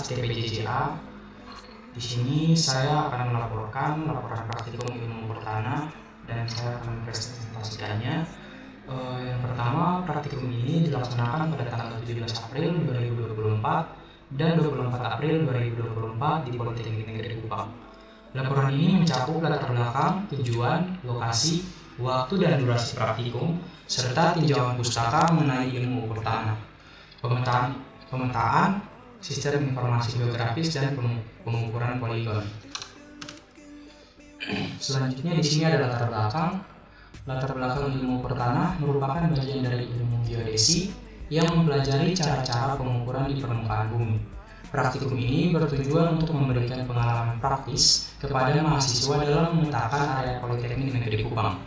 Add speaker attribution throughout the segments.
Speaker 1: TPJJA. Di sini saya akan melaporkan laporan praktikum ilmu pertana dan saya akan mempresentasikannya. Yang pertama, praktikum ini dilaksanakan pada tanggal 17 April 2024 dan 24 April 2024 di Politeknik Negeri Kupang. Laporan ini mencakup latar belakang, tujuan, lokasi, waktu dan durasi praktikum, serta tinjauan pustaka mengenai ilmu pertana, pemetaan, sistem informasi geografis, dan pengukuran poligon. Selanjutnya di sini ada latar belakang. Latar belakang ilmu pertana merupakan bagian dari ilmu geodesi yang mempelajari cara-cara pengukuran di permukaan bumi. Praktikum ini bertujuan untuk memberikan pengalaman praktis kepada mahasiswa dalam memetakan area Politeknik Negeri Kupang.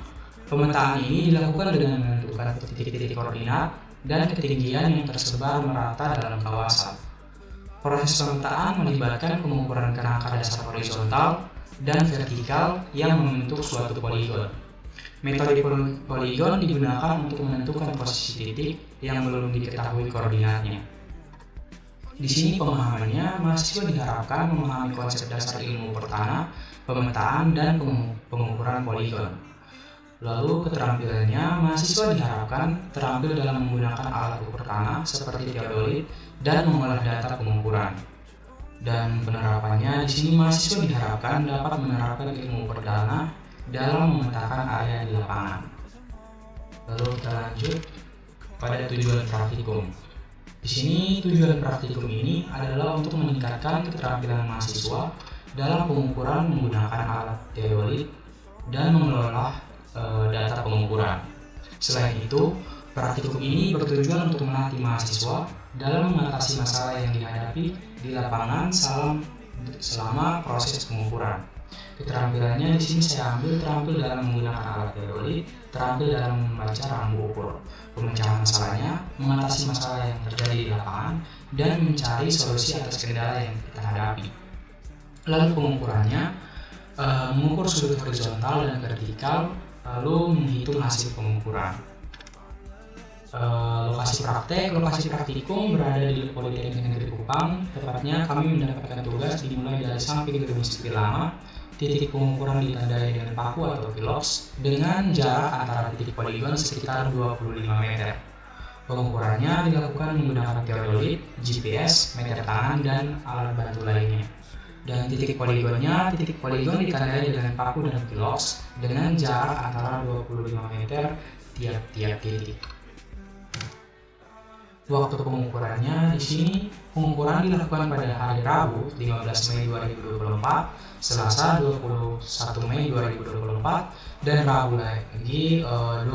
Speaker 1: Pemetaan ini dilakukan dengan menentukan titik-titik koordinat dan ketinggian yang tersebar merata dalam kawasan. Proses pemetaan melibatkan pengukuran kerangka dasar horizontal dan vertikal yang membentuk suatu poligon. Metode poligon digunakan untuk menentukan posisi titik yang belum diketahui koordinatnya. Di sini pemahamannya, mahasiswa diharapkan memahami konsep dasar ilmu pertana, pemetaan, dan pengukuran poligon. Lalu keterampilannya, mahasiswa diharapkan terampil dalam menggunakan alat ukur tanah seperti teodolit dan mengolah data pengukuran. Dan penerapannya, di sini mahasiswa diharapkan dapat menerapkan ilmu pertana dalam memetakan area di lapangan. Lalu kita lanjut pada tujuan praktikum. Di sini tujuan praktikum ini adalah untuk meningkatkan keterampilan mahasiswa dalam pengukuran menggunakan alat teodolit dan mengelola data pengukuran. Selain itu, praktikum ini bertujuan untuk melatih mahasiswa dalam mengatasi masalah yang dihadapi di lapangan selama proses pengukuran. Keterampilannya di sini saya ambil terampil dalam menggunakan alat teodolit, terampil dalam membaca rambu ukur, pemecahan masalahnya, mengatasi masalah yang terjadi di lapangan, dan mencari solusi atas kendala yang kita hadapi. Lalu pengukurannya, mengukur sudut horizontal dan vertikal, lalu menghitung hasil pengukuran. Lokasi praktikum berada di Politeknik Negeri Kupang. Tepatnya kami mendapatkan tugas dimulai dari samping gedung sipil lama. Titik pengukuran ditandai dengan paku atau piloks dengan jarak antara titik poligon sekitar 25 meter. Pengukurannya dilakukan menggunakan teodolit, GPS, meter tangan, dan alat bantu lainnya. Dan titik poligon ditandai dengan paku dan piloks dengan jarak antara 25 meter tiap-tiap titik. Waktu pengukurannya di sini pengukuran dilakukan pada hari Rabu 15 Mei 2024, Selasa 21 Mei 2024, dan Rabu lagi 22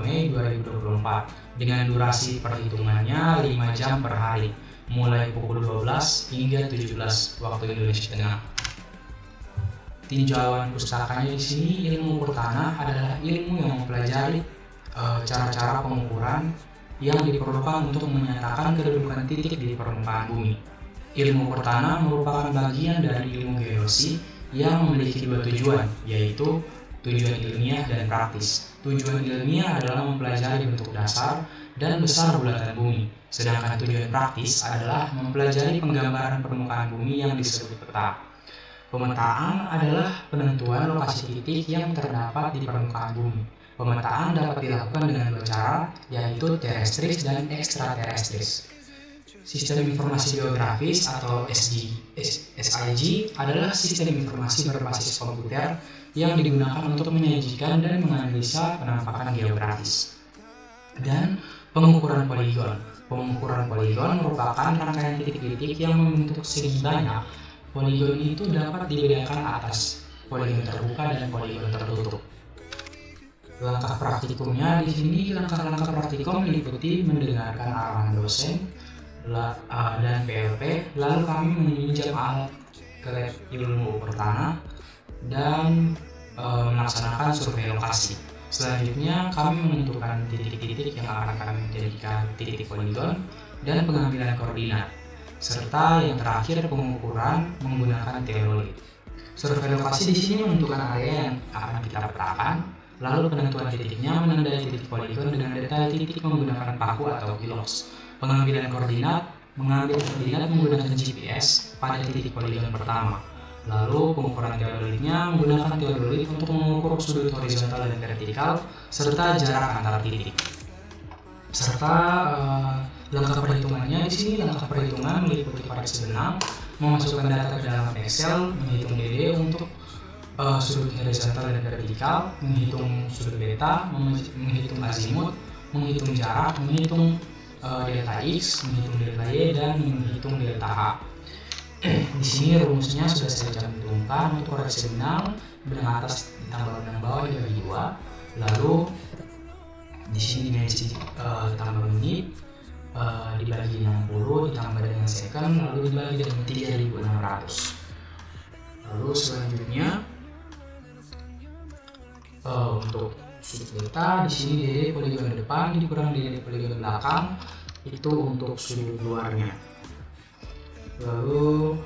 Speaker 1: Mei 2024 dengan durasi perhitungannya 5 jam per hari, mulai pukul 12 hingga 17 waktu Indonesia Tengah. Tinjauan pustakanya di sini, ilmu pertana adalah ilmu yang mempelajari cara-cara pengukuran yang diperlukan untuk menyatakan kedudukan titik di permukaan bumi. Ilmu pertana merupakan bagian dari ilmu geodesi yang memiliki dua tujuan, yaitu tujuan ilmiah dan praktis. Tujuan ilmiah adalah mempelajari bentuk dasar dan besar bulatan bumi, sedangkan tujuan praktis adalah mempelajari penggambaran permukaan bumi yang disebut peta. Pemetaan adalah penentuan lokasi titik yang terdapat di permukaan bumi. Pemetaan dapat dilakukan dengan dua cara, yaitu terrestris dan ekstraterrestris. Sistem informasi geografis atau SIG adalah sistem informasi berbasis komputer yang digunakan untuk menyajikan dan menganalisa penampakan geografis. Dan pengukuran poligon. Pengukuran poligon merupakan rangkaian titik-titik yang membentuk segi banyak. Poligon itu dapat dibedakan atas poligon terbuka dan poligon tertutup. Langkah praktikumnya di sini, langkah-langkah praktikum meliputi mendengarkan arahan dosen dan PLP, lalu kami meminjam alat ke lab ilmu pertana dan melaksanakan survei lokasi. Selanjutnya kami menentukan titik-titik yang akan kami jadikan titik poligon dan pengambilan koordinat, serta yang terakhir pengukuran menggunakan teodolit. Survei lokasi di sini menentukan area yang akan kita petakan. Lalu penentuan titiknya menandai titik poligon dengan detail titik menggunakan paku atau piloks. Pengambilan koordinat mengambil koordinat menggunakan GPS pada titik poligon pertama. Lalu pengukuran teodoliknya menggunakan teodolik untuk mengukur sudut horizontal dan vertikal serta jarak antar titik. Serta langkah perhitungannya di sini langkah perhitungan meliputi variasi benang, memasukkan data ke dalam Excel, menghitung DD untuk sudut horizontal dan vertikal, menghitung sudut beta, menghitung azimut, menghitung jarak, menghitung delta X, menghitung delta Y, dan menghitung delta H. Di sini rumusnya sudah saya cantumkan untuk variasi benang atas ditambah benang bawah dibagi 2. Lalu di sini dimensi tambah menit dibagi 60 ditambah dengan second, lalu dibagi dengan 3600. Lalu selanjutnya untuk sudut beta di sini DD poligon depan dikurang DD poligon belakang itu untuk sudut luarnya. Lalu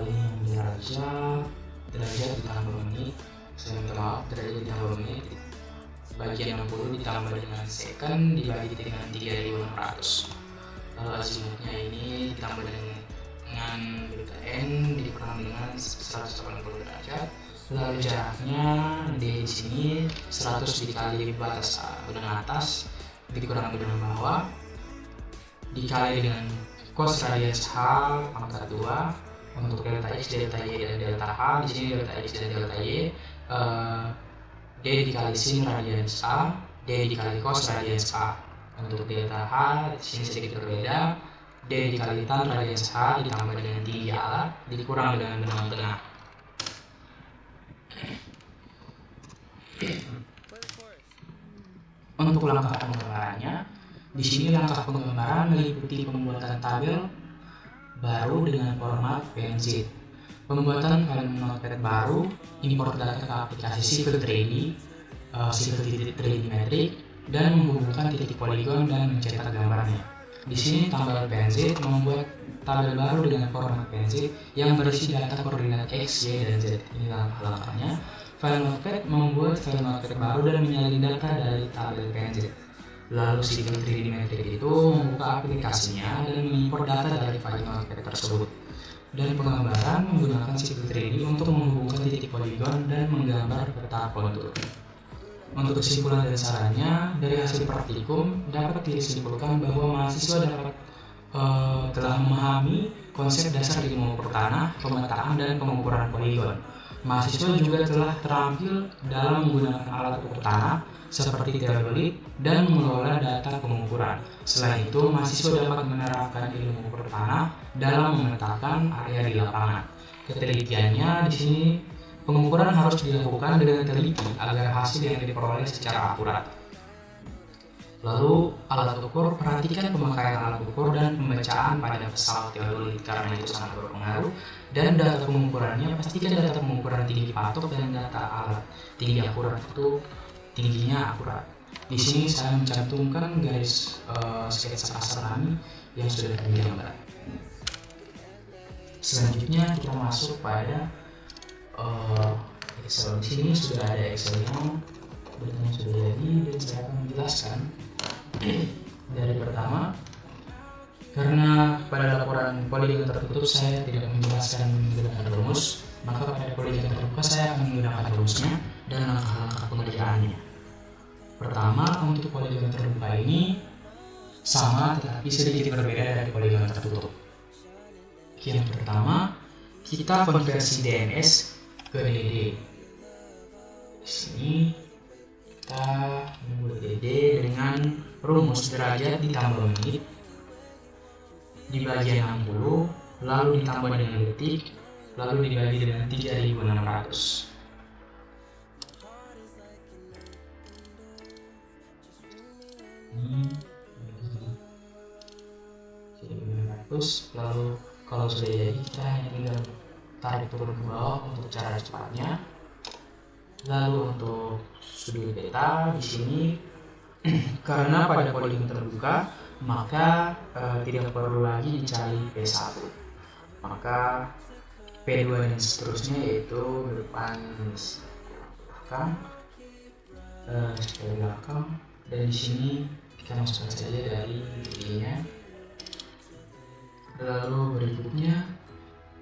Speaker 1: ini derajat ditambah menit, saya minta maaf, derajat ditambah menit bagian 60 ditambah dengan second dibagi dengan 3600. Lalu azimutnya ini ditambah dengan beta n dikurang dengan 180 derajat. Lalu jaraknya di sini 100 dikali batas benang atas dikurang benang bawah dikali dengan cos radius H pangkat 2 untuk delta X, delta Y, dan delta H. Di sini delta X dan delta Y D dikali sin radius A, D dikali cos radius A. Untuk delta H di sini sedikit berbeda, D dikali tan radius H ditambah dengan tinggi alat dikurang dengan benang tengah. Untuk langkah penggambarannya, di sini langkah penggambaran meliputi pembuatan tabel baru dengan format PNG, pembuatan file notepad baru, import data ke aplikasi Civil 3D, Civil 3D Matrix, dan menghubungkan titik poligon dan mencetak gambarnya. Di sini tambal PNG membuat tabel baru dengan format PNG yang berisi data koordinat X, Y, dan Z. Ini langkah-langkahnya. File notepad membuat file notepad baru dan menyalin data dari tabel PNG. Lalu Civil 3D Matrix itu membuka aplikasinya dan mengimpor data dari file notepad tersebut. Dan penggambaran menggunakan Civil 3D untuk menghubungkan titik poligon dan menggambar peta kontur. Untuk kesimpulan dan sarannya, dari hasil praktikum dapat disimpulkan bahwa mahasiswa telah memahami konsep dasar ilmu pertanah, pemetaan, dan pengukuran poligon. Mahasiswa juga telah terampil dalam menggunakan alat ukur tanah seperti teodolik dan mengelola data pengukuran. Selain itu, mahasiswa dapat menerapkan ilmu ukur tanah dalam memetakan area di lapangan. Ketelitiannya di sini, pengukuran harus dilakukan dengan teliti agar hasil yang diperoleh secara akurat. Lalu, alat ukur, perhatikan pemakaian alat ukur dan pembacaan pada pesawat teodolik karena itu sangat berpengaruh. Dan data pengukurannya, pastikan data pengukuran tinggi patok dan data alat tinggi akurat itu tingginya akurat. Di sini saya mencantumkan garis sketsa kasar kami yang sudah digambar. Selanjutnya kita masuk pada Excel. Di sini sudah ada Excelnya, datanya sudah jadi, dan saya akan menjelaskan. Dari pertama, karena pada laporan poligon tertutup saya tidak menjelaskan menggunakan rumus, maka pada poligon terbuka saya akan menggunakan rumusnya dan langkah-langkah pengerjaannya. Pertama, untuk poligon terbuka ini sama tetapi sedikit berbeda dari poligon tertutup. Yang pertama, kita konversi DNS ke DD. Di sini kita membuat DD dengan rumus derajat ditambah menit dibagi 60, lalu ditambah dengan detik, lalu dibagi dengan 3600. Ini 3600. Lalu kalau sudah jadi, kita hanya tinggal tarik turun ke bawah untuk cara cepatnya. Lalu untuk sudut beta di sini karena pada poligon terbuka, maka tidak perlu lagi dicari P1, maka P2 dan seterusnya, yaitu depan belakang, belakang, dan di sini kita masukkan saja dari D-nya. Lalu berikutnya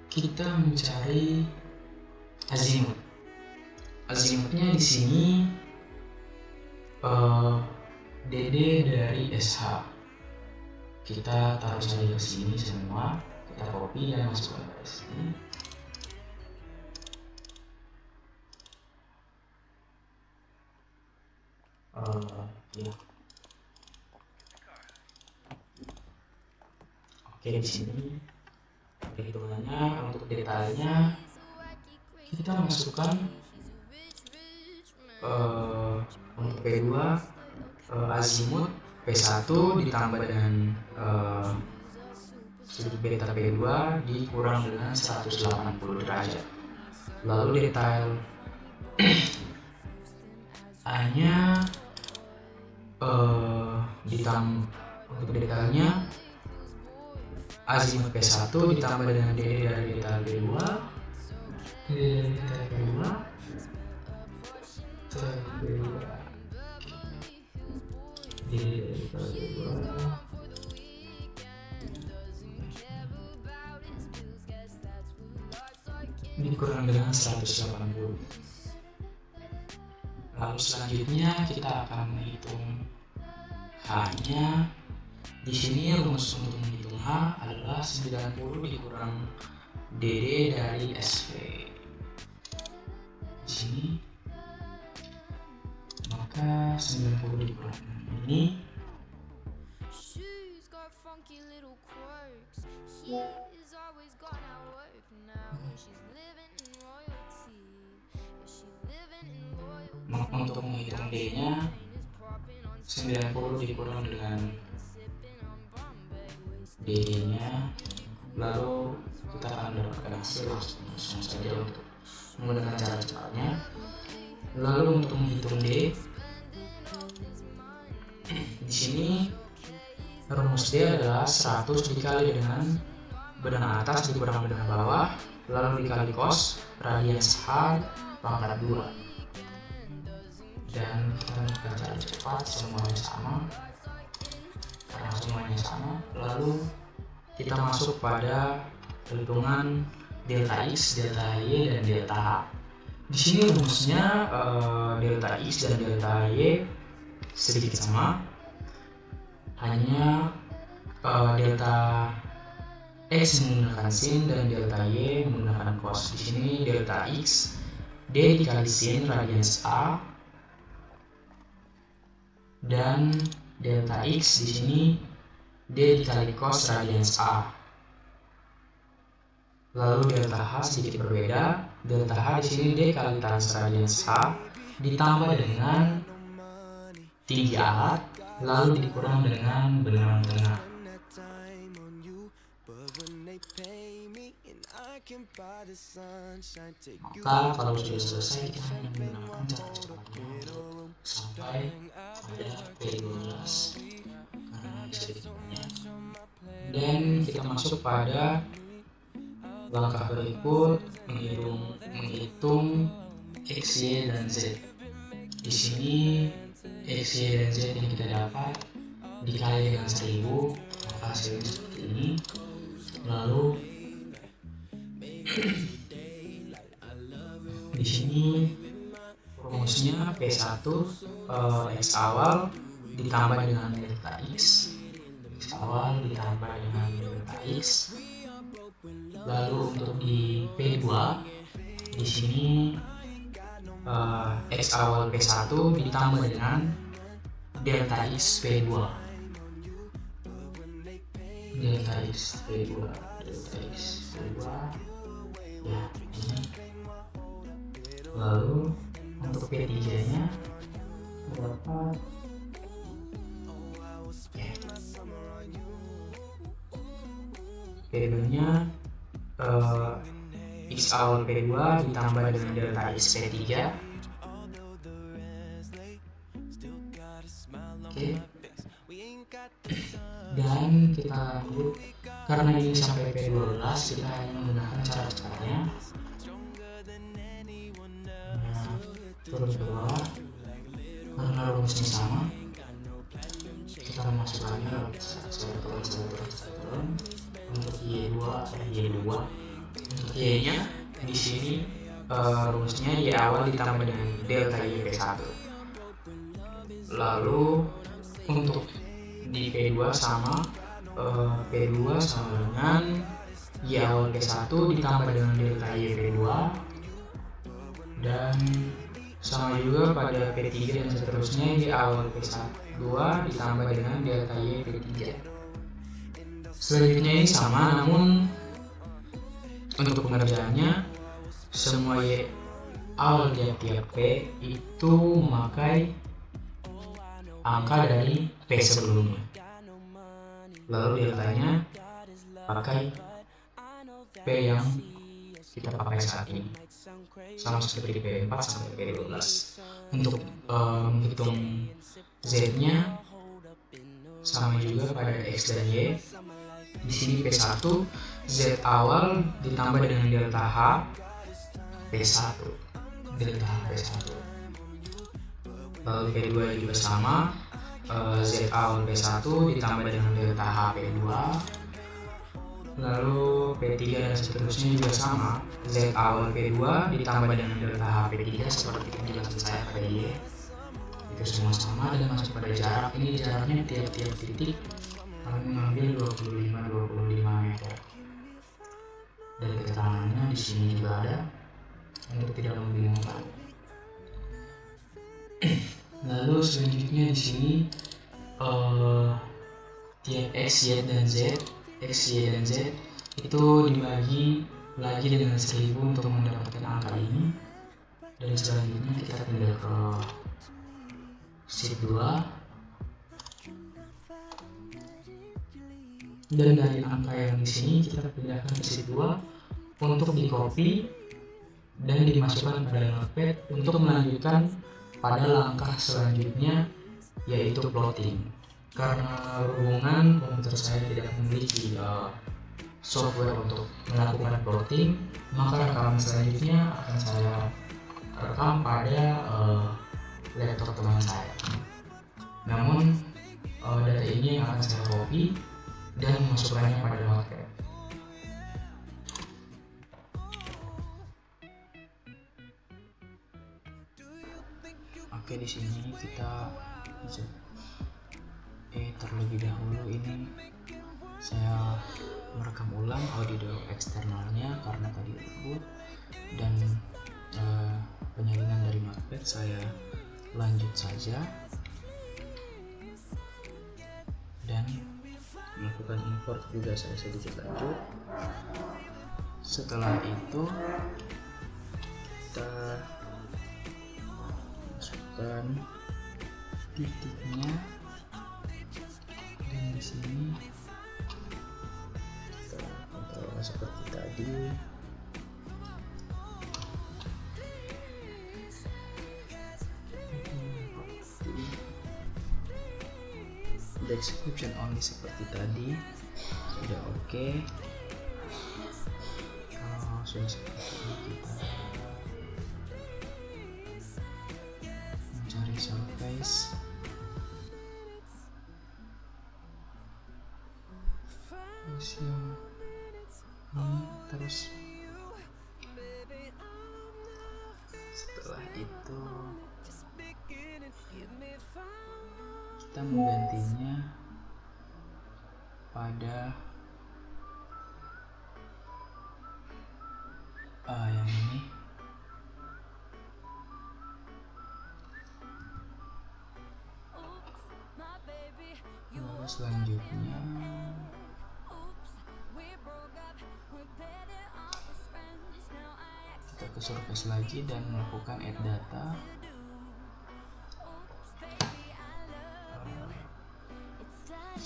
Speaker 1: kita mencari azimut. Azimutnya di sini DD dari SH. Kita taruh saja ke sini semua. Kita copy dan masukkan ke sini. Ya. Oke, di sini perhitungannya untuk detailnya kita masukkan untuk P2 azimut P1 ditambah dengan sudut beta P2 dikurang dengan 180 derajat. Lalu detail A-nya untuk detailnya azimut P1 ditambah dengan DD dari detail P2, dikurang dengan 180. Lalu selanjutnya kita akan menghitung H-nya. Di sini rumus untuk menghitung H adalah 90 dikurang DD dari SV. Di sini maka 90 dikurang ini untuk menghitung D-nya 90 dikurang dengan D-nya, lalu kita akan mendapatkan hasil langsung saja untuk menggunakan cara cepatnya. Lalu untuk menghitung D, di sini rumus D adalah 100 dikali dengan benang atas dikurang benang bawah, lalu dikali cos radians H pangkat 2. Dan kita melakukan cara cepat, semuanya sama karena semuanya sama. Lalu kita masuk pada perhitungan delta X, delta Y, dan delta H. Di sini rumusnya delta X dan delta Y sedikit sama, hanya delta X menggunakan sin dan delta Y menggunakan cos. Di sini delta X D dikali sin radians A, dan delta X di sini D dikali cos radians A. Lalu delta H sedikit berbeda. Delta H di sini D kali tan radians H ditambah dengan tinggi alat, lalu dikurang dengan benang tengah. Maka kalau sudah selesai, kita hanya menggunakan cara cepatnya untuk sampai pada P12 karena bisa dihitungnya. Dan kita masuk pada langkah berikut, menghitung X, Y, dan Z. Di sini X, Y, dan Z yang kita dapat dikali dengan 1000, maka hasilnya seperti ini. Lalu di sini rumusnya P1 X awal ditambah dengan delta X, X awal ditambah dengan delta X. Lalu untuk di P2 di sini X awal P1 ditambah dengan delta X P2, delta X P2, delta X P2 ya ini. Lalu untuk P3 nya dapat P2 nya X awal P2 ditambah dengan delta X P3. Oke. Dan kita lanjut, karena ini sampai P12 kita hanya menggunakan cara cepatnya. Turun ke bawah karena rumusnya sama, kita cara masukkannya saya turun untuk Y2 untuk Y-nya di sini rumusnya Y awal ditambah dengan delta YP1. Lalu untuk di P2 sama P2 sama dengan Y awal P1 ditambah dengan delta YP2, dan sama juga pada P3 dan seterusnya Y awal P2 ditambah dengan delta YP3. Selanjutnya ini sama, namun untuk pengerjaannya semua Y awal tiap-tiap P itu memakai angka dari P sebelumnya, lalu deltanya pakai P yang kita pakai saat ini, sama seperti P4 sampai P12. Untuk menghitung Z-nya sama juga pada X dan Y. Di sini P1 Z awal ditambah dengan delta H P1, lalu P2 juga sama, Z awal P1 ditambah dengan delta H P2, lalu P3 dan seterusnya juga sama, Z awal P2 ditambah dengan delta H P3 seperti penjelasan saya pada Y. Itu semua sama dan masuk pada jarak. Ini jaraknya tiap-tiap titik kami mengambil 25 meter. Dan keterangannya di sini juga ada untuk tidak membingungkan. Lalu selanjutnya di sini tiap X, Y, dan Z itu dibagi lagi dengan 1000 untuk mendapatkan angka ini. Dan selanjutnya kita pindah ke sheet 2. Dan dari angka yang di sini kita pindahkan ke sheet 2 untuk di copy dan dimasukkan pada notepad untuk melanjutkan pada langkah selanjutnya, yaitu plotting. Karena hubungan komputer saya tidak memiliki software untuk melakukan plotting, maka rekaman selanjutnya akan saya rekam pada laptop teman saya. Namun data ini akan saya copy dan memasukkannya pada notepad. Oke, di sini kita terlebih dahulu ini saya merekam ulang audio eksternalnya karena tadi ribut, dan penyalingan dari notepad saya lanjut saja dan melakukan import juga saya sedikit lanjut. Setelah itu kita masukkan titiknya, dan di sini kita kontrol seperti tadi. Description only seperti tadi sudah oke. Kalau sudah seperti ini kita mencari surface, yang ini terus. Setelah itu kita menggantinya pada yang ini. Lalu selanjutnya kita ke surface lagi dan melakukan add data.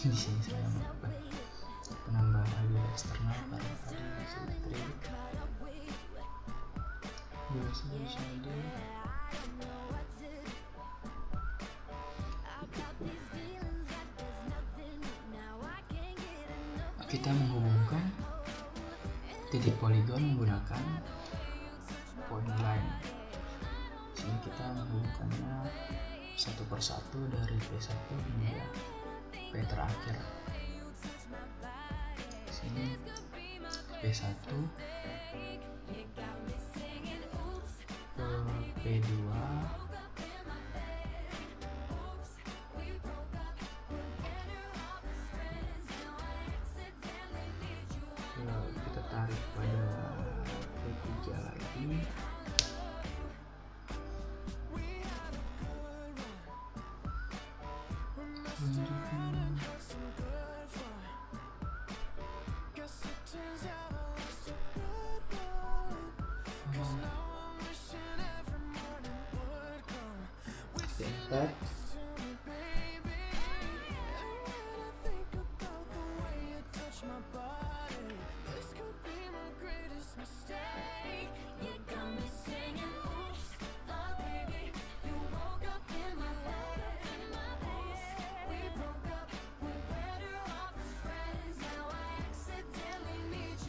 Speaker 1: Di sini saya melakukan penambahan audio eksternal karena tadi simetrik saja. Kita menghubungkan titik poligon menggunakan point line. Di sini kita menghubungkannya satu persatu dari P1 hingga P terakhir. Sini P1 ke P2 kita tarik pada P3 lagi.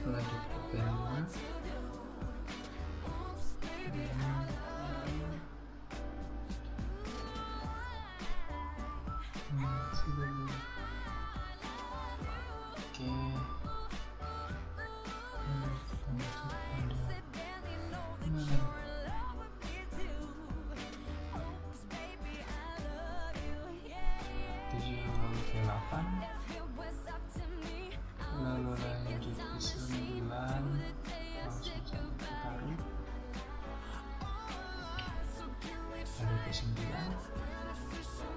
Speaker 1: Selanjutnya P8, lalu lanjut ke 9, langsung saja taruh, lalu ke 9, ke 10,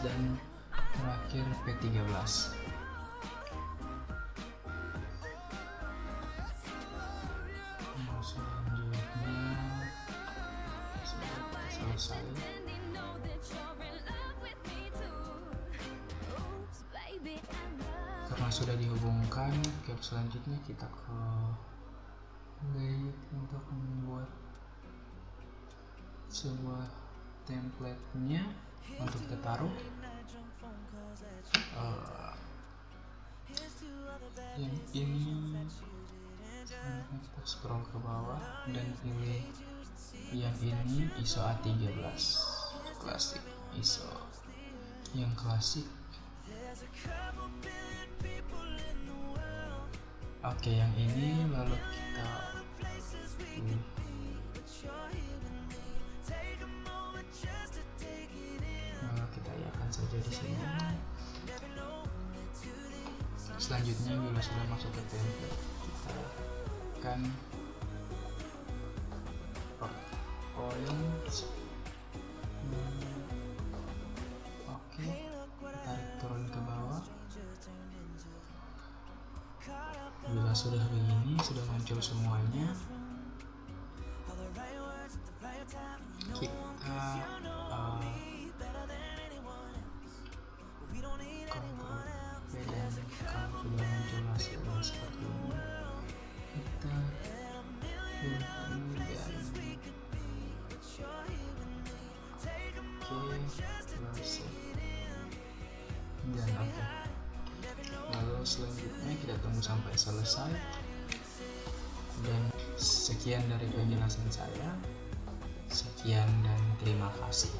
Speaker 1: dan terakhir P13. Selanjutnya selesai. Karena sudah dihubungkan, ke selanjutnya kita ke layout untuk membuat sebuah template-nya untuk tertaruh. Yang ini kita scroll ke bawah dan pilih yang ini ISO A13 klasik, ISO yang klasik. Oke, yang ini lalu kita pilih kita iakan saja di sini. Selanjutnya bila sudah masuk ke template, kita akan point. Oke, tarik turun ke bawah. Bila sudah begini, sudah muncul semuanya, kita kalau sudah muncul hasilnya seperti ini, kita pilih ini dan oke. Lalu selanjutnya kita tunggu sampai selesai. Dan sekian dari penjelasan saya. Sekian dan terima kasih.